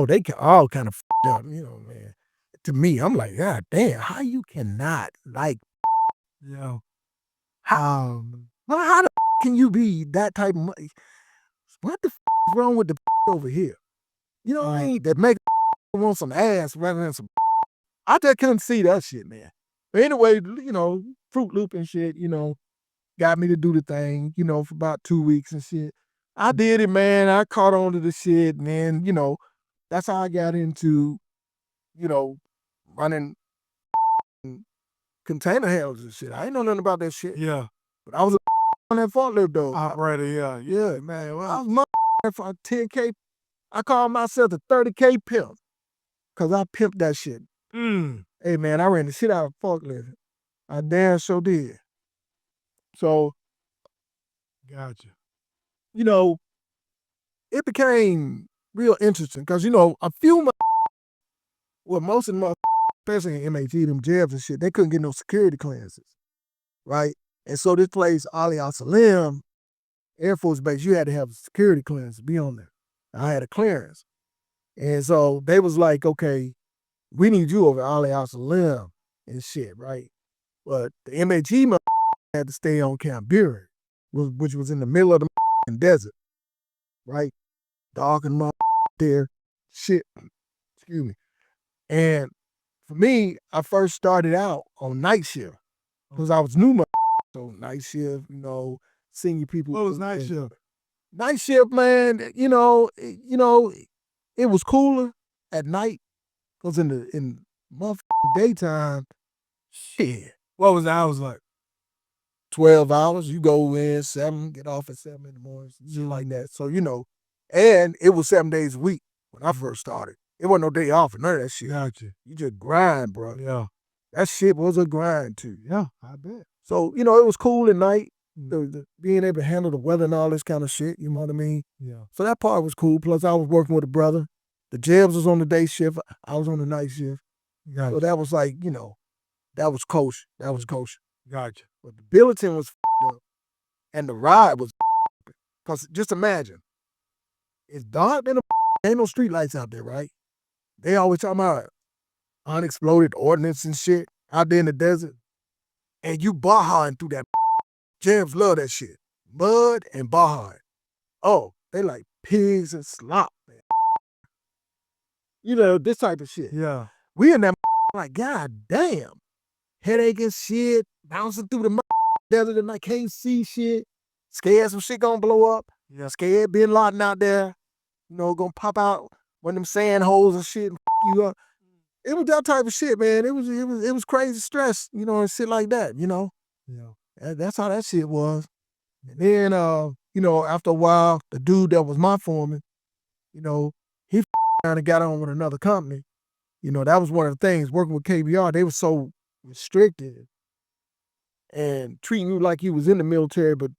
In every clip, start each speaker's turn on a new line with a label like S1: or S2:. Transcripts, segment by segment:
S1: they all kind of f***ed up, you know, man. To me, I'm like, God damn, how you cannot like,
S2: Yeah.
S1: how the can you be that type of money? What the is wrong with the over here? You know what I mean? That make want some ass rather than some. I just couldn't see that shit, man. But anyway, you know, Fruit Loop and shit, you know, got me to do the thing, you know, for about 2 weeks and shit. I did it, man. I caught on to the shit, and then, you know, that's how I got into, you know, running container handlers and shit. I ain't know nothing about that shit.
S2: Yeah.
S1: But I was on that forklift though.
S2: Operator, yeah.
S1: Yeah.
S2: Man,
S1: I
S2: well,
S1: was for 10K. I called myself the 30K pimp. Cause I pimped that shit. Hey man, I ran the shit out of forklift. I damn sure did. So,
S2: gotcha.
S1: you know, it became real interesting because, you know, a few well, most of them, especially in MAT, them jabs and shit, they couldn't get no security clearances, right? And so this place, Ali Al Salim, Air Force Base, you had to have a security clearance to be on there. I had a clearance. And so they was like, okay, we need you over Ali Al Salim and shit, right? But the MAG had to stay on Camp Bury, which was in the middle of the desert, right? Dark and there, shit, excuse me. And for me, I first started out on night shift because I was new, so night shift, you know, senior people.
S2: What was night shift?
S1: Night shift, man, you know, it was cooler at night because in motherfucking daytime, shit.
S2: What was the hours like?
S1: 12 hours. You go in 7, get off at 7 in the morning, shit like that. So, you know, and it was 7 days a week when I first started. It wasn't no day off or none of that shit.
S2: Gotcha.
S1: You just grind, bro.
S2: Yeah.
S1: That shit was a grind too.
S2: Yeah, I bet.
S1: So, you know, it was cool at night, being able to handle the weather and all this kind of shit, you know what I mean?
S2: Yeah.
S1: So that part was cool. Plus, I was working with a brother. The Jebs was on the day shift. I was on the night shift.
S2: Gotcha.
S1: So that was like, you know, that was kosher. That was kosher.
S2: Gotcha.
S1: But the bulletin was up. And the ride was because just imagine, it's dark and ain't no street lights out there, right? They always talking about unexploded ordnance and shit out there in the desert. And you bahaing through that. Jams love that shit. Mud and bahaing. Oh, they like pigs and slop, man. You know, this type of shit.
S2: Yeah.
S1: We in that like, God damn. Headache and shit, bouncing through the desert and I can't see shit. Scared some shit gonna blow up.
S2: Yeah.
S1: Scared being locked out there. You know, gonna pop out one of them sand holes and shit and you up. It was that type of shit, man. It was crazy stress, you know, and shit like that, you know.
S2: Yeah.
S1: That's how that shit was. And then, you know, after a while, the dude that was my foreman, you know, he kind of got on with another company. You know, that was one of the things, working with KBR, they were so restricted and treating you like you was in the military, but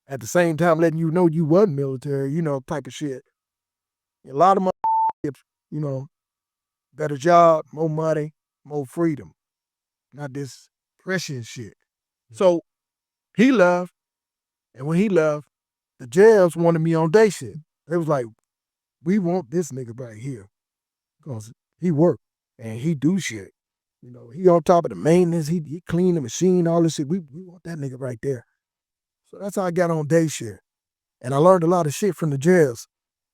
S1: at the same time letting you know you wasn't military, you know, type of shit. A lot of you know, better job, more money, more freedom. Not this pressure and shit. So he left, and when he left, the jails wanted me on day shift. They was like, we want this nigga right here. Because he work and he do shit. You know, he on top of the maintenance, he clean the machine, all this shit. We want that nigga right there. So that's how I got on day shift. And I learned a lot of shit from the jails.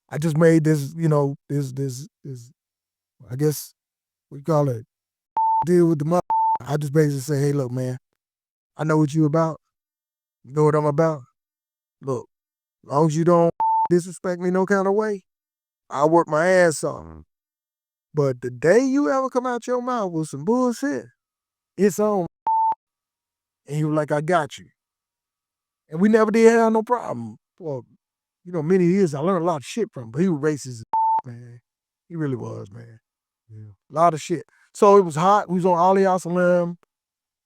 S1: I just made this, you know, this I guess, what you call it, deal with the mother. I just basically say, hey, look, man, I know what you about. You know what I'm about? Look, as long as you don't disrespect me no kind of way, I'll work my ass off. But the day you ever come out your mouth with some bullshit, it's on. And he was like, I got you. And we never did have no problem. For, you know, many years, I learned a lot of shit from him, but he was racist, man. He really was, man. Yeah. A lot of shit. So it was hot. We was on Ali Al Salam.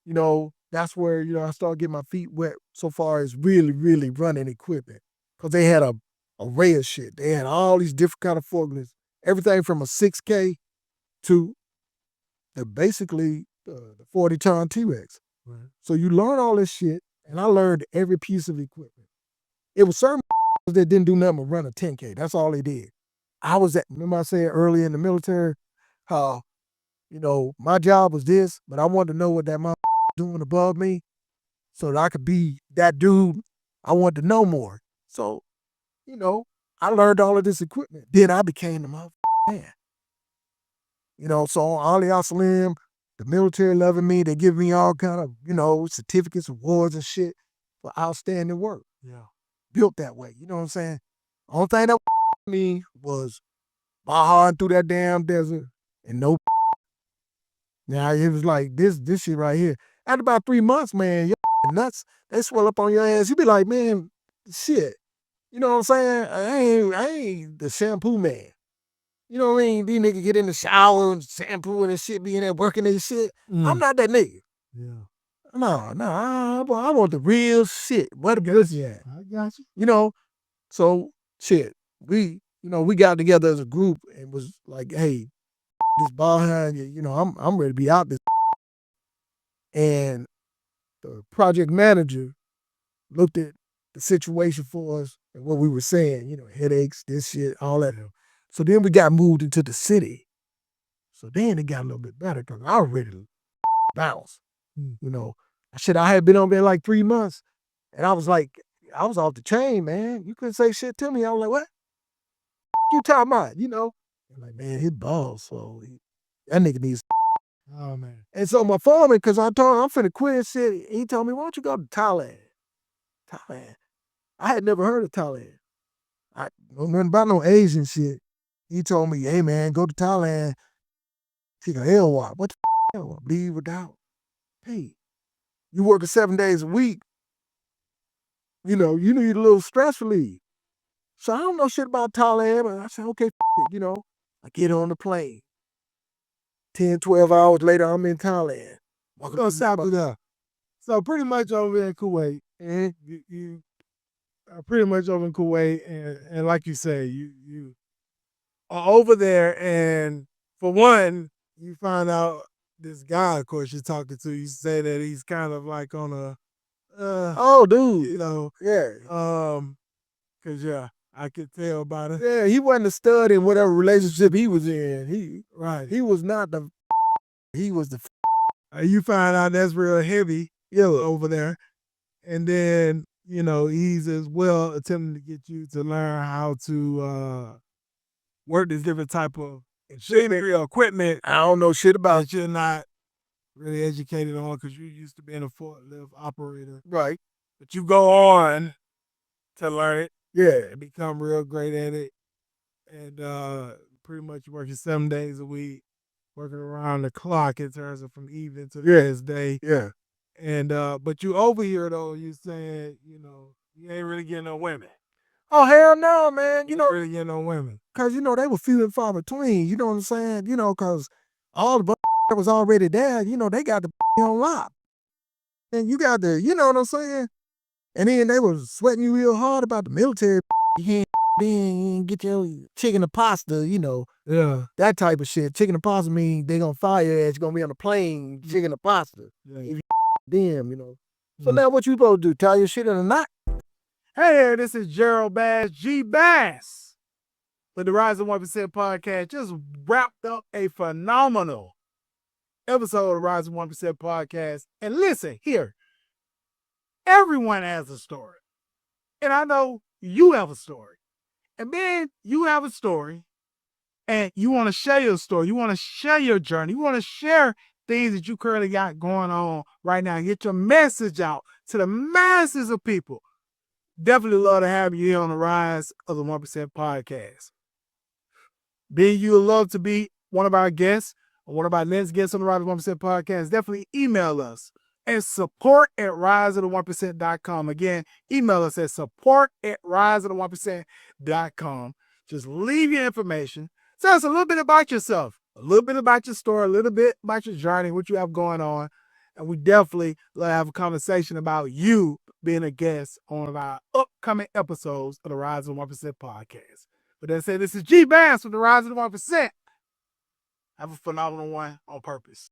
S1: You know, that's where, you know, I started getting my feet wet so far as really, really running equipment. Because they had a array of shit. They had all these different kind of forklifts. Everything from a 6K to basically the 40-ton T-Rex. Right. So you learn all this shit, and I learned every piece of equipment. It was certain that didn't do nothing but run a 10K. That's all they did. remember I said earlier in the military, how, my job was this, but I wanted to know what that mother doing above me so that I could be that dude. I wanted to know more. So, I learned all of this equipment. Then I became the man. So on Ali Salim, the military loving me. They give me all kind of, certificates, awards and shit for outstanding work.
S2: Yeah.
S1: Built that way. You know what I'm saying? Only thing that me was my hard through that damn desert and no. Now it was like this shit right here. After about 3 months, man, your nuts, they swell up on your ass. You be like, man, shit. You know what I'm saying? I ain't the shampoo man. You know what I mean? These niggas get in the shower and shampoo and shit, be in there working and shit. I'm not that nigga.
S2: Yeah.
S1: No, I want the real shit. What good shit?
S2: I got you.
S1: So shit. We got together as a group and was like, hey, this ball behind you, I'm ready to be out this. And the project manager looked at the situation for us and what we were saying, headaches, this shit, all that. So then we got moved into the city. So then it got a little bit better because I was ready to bounce. Shit, I had been on there like 3 months and I was off the chain, man. You couldn't say shit to me. I was like, what? You talking about? I'm like, man, his balls, so that nigga needs.
S2: Oh, man.
S1: And so my foreman, because I told him I'm finna quit and shit, he told me, why don't you go to Thailand? Thailand. I had never heard of Thailand. I know nothing about no Asian shit. He told me, hey man, go to Thailand, take a LWAP. What the LWAP? Leave without pay. You working 7 days a week. You need a little stress relief. So I don't know shit about Thailand, but I said, okay, I get on the plane. 10, 12 hours later, I'm in Thailand.
S2: So pretty much over in Kuwait, and you are pretty much over in Kuwait, and like you say, you are over there, and for one, you find out this guy, of course, you're talking to. You say that he's kind of like on a,
S1: oh, dude,
S2: yeah, because I could tell by it.
S1: Yeah, he wasn't a stud in whatever relationship he was in. He was not the. He was the.
S2: You find out that's real heavy over there. And then, he's as well attempting to get you to learn how to work this different type of machinery or equipment.
S1: I don't know shit about
S2: that you're not really educated on because you're used to being a forklift operator.
S1: Right.
S2: But you go on to learn it.
S1: Yeah.
S2: And become real great at it. And pretty much working 7 days a week, working around the clock in terms of from evening to the next day.
S1: Yeah.
S2: And but you over here though, you saying, you ain't really getting no women.
S1: Oh hell no, man.
S2: You ain't really getting no women.
S1: Cause they were few and far between. You know what I'm saying? Cause all the that was already there, they got the on lock. And you got the, you know what I'm saying? And then they was sweating you real hard about the military. You can't get your chicken and pasta,
S2: Yeah.
S1: that type of shit. Chicken and pasta mean they gonna fire your ass. You're gonna be on the plane, chicken and pasta.
S2: Yeah.
S1: If you them, So now what you supposed to do? Tie your shit in a knot?
S2: Hey there, this is Gerald Bass, G Bass. With the Rise of 1% podcast, just wrapped up a phenomenal episode of the Rise of 1% podcast. And listen, here, everyone has a story. And I know you have a story. And then you have a story and you want to share your story. You want to share your journey. You want to share things that you currently got going on right now. Get your message out to the masses of people. Definitely love to have you here on the Rise of the 1% podcast. Being you would love to be one of our guests or one of our next guests on the Rise of the 1% podcast, definitely email us at support@riseofthe1%.com. Again, email us at support@riseofthe1%.com. Just leave your information. Tell us a little bit about yourself, a little bit about your story, a little bit about your journey, what you have going on. And we definitely love to have a conversation about you being a guest on our upcoming episodes of the Rise of the 1% podcast. But that said, this is G Bass with the Rise of the 1%. Have a phenomenal one on purpose.